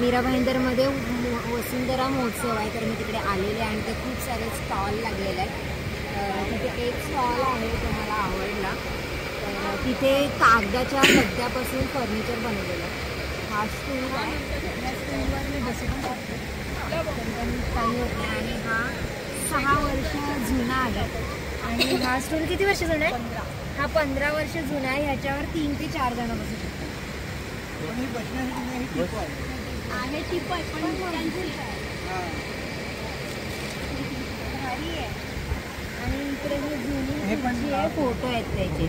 मीरा भाईंदरमध्ये वसुंधरा महोत्सव आहे, तर मी तिकडे आलेले आणि ते खूप सारे स्टॉल लागलेले आहेत. तिथे एक स्टॉल आहे जो मला आवडला, तर तिथे कागदाच्या लगद्यापासून फर्निचर बनवलेलं आहे. हा स्टूल आहे, या स्टूलवर मी बसू पण शकते, काही होत नाही. आणि हा 6 वर्ष जुना आहे. आणि हा स्टूल किती वर्ष जुना आहे? हा 15 वर्ष जुना आहे. ह्याच्यावर 3 ते 4 जण बसू शकतात. आहे टिपॉय पण भारी आहे. आणि इकडे ही जुनी जी आहे फोटो आहेत त्याचे.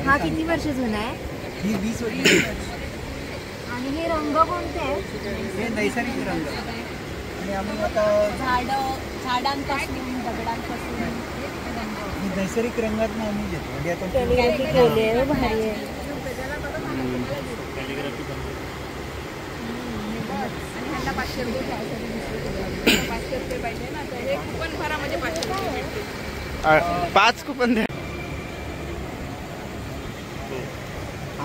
हा किती वर्ष जुना आहे? ही 20 वर्ष. आणि हे रंग कोणते आहेत? हे नैसर्गिक रंग. आणि आम्ही आता झाडांपासून दगडांपासून नैसर्गिक रंगात आम्ही घेतो. म्हणजे आता कॅलिग्राफी केली आहे. भारी आहे. आणि ह्याला 500 रुपये पाहिजे. 500 रुपये पाहिजे ना, तर हे कुपन भरा म्हणजे 500 रुपये भेटतील. 5 कुपन द्या.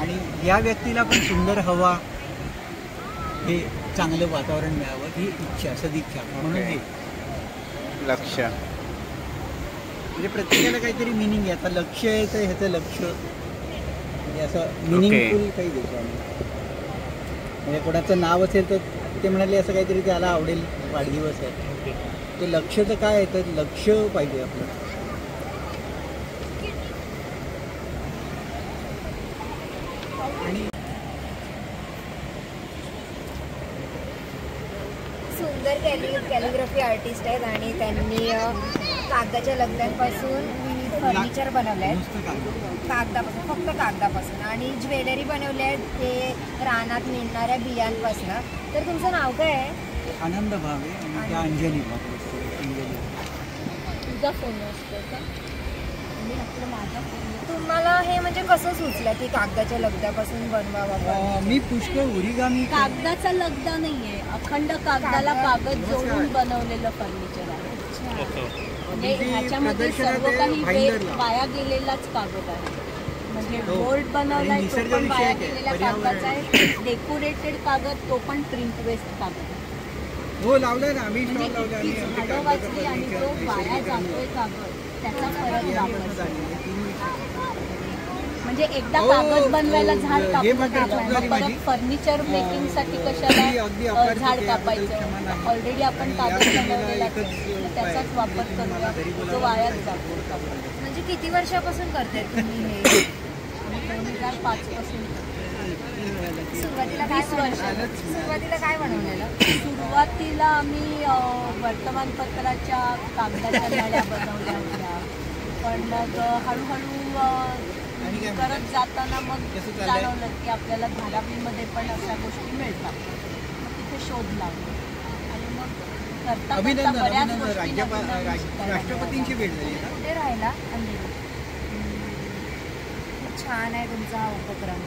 आणि या व्यक्तीला पण सुंदर हवा, हे चांगलं वातावरण मिळावं ही इच्छा, सदिच्छा म्हणून हे लक्ष. म्हणजे प्रत्येकाला काहीतरी मिनिंग आहे. आता लक्ष आहे तर ह्याचं लक्ष म्हणजे असं मिनिंगफुल काही देतो आम्ही. म्हणजे कोणाचं नाव असेल तर ते म्हणाले असं काहीतरी त्याला आवडेल, वाढदिवस आहे ते लक्ष तर काय आहे, तर लक्ष पाहिजे आपलं. आणि सुंदर कॅलिग्राफी आर्टिस्ट आहेत आणि त्यांनी कागदाच्या लगद्यांपासून फर्निचर बनवलं आहे. कागदापासून, फक्त कागदापासून. आणि ज्वेलरी बनवली आहे ते रानात मिळणाऱ्या बियांपासून. तर तुमचं नाव काय आहे? आनंद भावे आणि त्या अंजली भावे. तुझा फोन असतो का? माझा फोन. तुम्हाला हे म्हणजे कसं सुचलं की कागदाच्या लगद्यापासून बनवावा? मी पुष्कळ ओरिगामी. कागदाचा लगदा नाहीये, अखंड कागदाला कागद जोडून बनवलेलं फर्निचर आहे. म्हणजे ह्याच्यामध्ये सर्व काही वाया गेलेलाच कागद आहे. म्हणजे बोर्ड बनवलाय तो पण वाया गेलेल्या कागदाचा आहे. डेकोरेटेड कागद तो पण प्रिंट वेस्ट कागद आहे. हो लावलाय ना आम्ही. म्हणजे झाडं वाचली आणि तो वाया जातोय कागद, त्याचा फरक दाखवतो. म्हणजे एकदा कागद बनवायला झाड कापलं, परत फर्निचर मेकिंग साठी कशाला झाड कापायचं? ऑलरेडी आपण कागद बनवलेला त्याचाच वापर करूया, तो वायाच जातो. म्हणजे किती वर्षापासून करताय तुम्ही हे? 2005 पासून. सुरुवातीला काय बनवलेलं? सुरुवातीला आम्ही वर्तमानपत्राच्या कागदाच्या नळ्या बनवल्या होत्या, पण मग हळूहळू करत जाताना मग जाणवलं की आपल्याला धारावीमध्ये पण अशा गोष्टी मिळतात. मग तिथे शोध लावला आणि मग करता बऱ्याच गोष्टी. राष्ट्रपतींची भेट झाली. कुठे राहिला? खूप छान आहे तुमचा हा उपक्रम,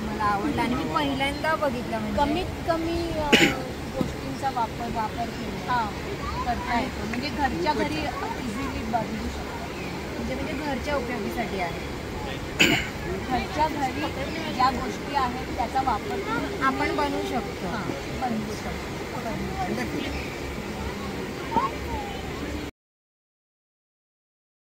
मला आवडला आणि मी पहिल्यांदा बघितला. म्हणजे कमीत कमी गोष्टींचा वापर केला करता येतो. म्हणजे घरच्या घरी इझिली बनवू शकतो. म्हणजे घरच्या उपयोगीसाठी आहे. घरच्या घरी ज्या गोष्टी आहेत त्याचा वापर करून आपण बनवू शकतो. बनवू शकतो.